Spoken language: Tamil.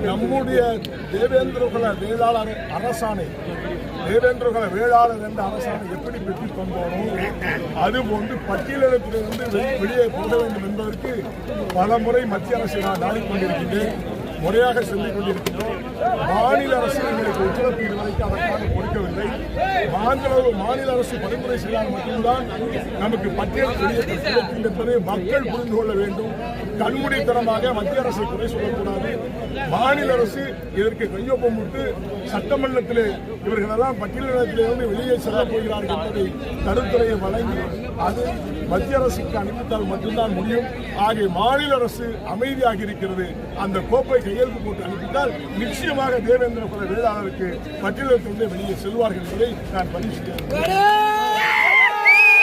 நம்முடைய தேவேந்திரகுல வேளாளர் அரசாணை, தேவேந்திரகுல வேளாளர் என்ற அரசாணை எப்படி பெற்றுத் தந்தோமோ அதுபோன்று பட்டியலிடத்திலிருந்து வெளியே போக வேண்டும் என்பதற்கு பல முறை மத்திய அரசு நான் நாடிக்கொண்டிருக்கின்றேன், முறையாக சொல்லிக் கொண்டிருக்கின்றோம். மாநில அரசு எங்களுக்கு ஒத்துழைப்பு இதுவரைக்கும் அதற்காக கொடுக்கவில்லை. மாநில அரசு பரிந்துரை செய்தால் மட்டும்தான் நமக்கு பட்டியல் கிடைக்கும் என்பதை மக்கள் புரிந்து கொள்ள வேண்டும். கண்மூடித்தனமாக மத்திய அரசை குறை சொல்லக்கூடாது. மாநில அரசு இதற்கு கையொப்பமிட்டு சட்டமன்றத்தில் இவர்களெல்லாம் பட்டியலிடத்திலிருந்து வெளியே செல்லப் போகிறார்கள் என்பதை கருத்துரையை வழங்கி அது மத்திய அரசுக்கு அனுப்பித்தால் மட்டும்தான் முடியும். ஆகிய மாநில அரசு அமைதியாக இருக்கிறது. அந்த கோப்பை கையெழுத்து போட்டு அனுப்பித்தால் நிச்சயமாக தேவேந்திர குல வேளாளருக்கு பட்டியலிடத்திலிருந்து வெளியே செல்வார்கள் என்பதை நான் பதிவு செய்கிறேன்.